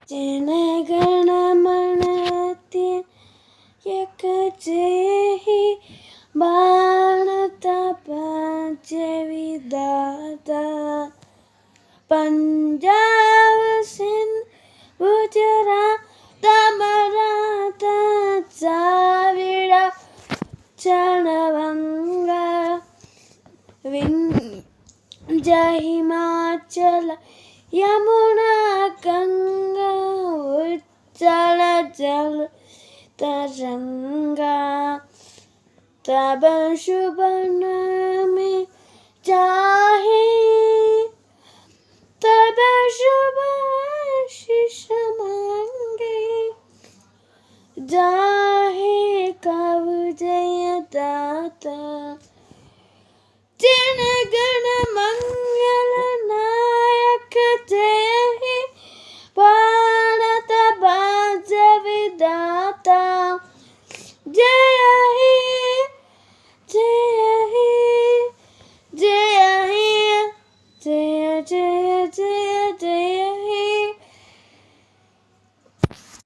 जनगणमनत्ययक जय भारत पूज्य विधाता पंजाब सिंध गुजरात मराठा द्राविड़ चढ़वंगा विंध्य हिमाचल यमुना गंगा उच्चल जल तरंगा तब शुभ नाम चाहे तब शुभ आशीष मांगे जाहे कब जय दाता जन गण मंगल नायक जय हे भारत भाग्य विधाता जय हे जय हे जय हे जय जय जय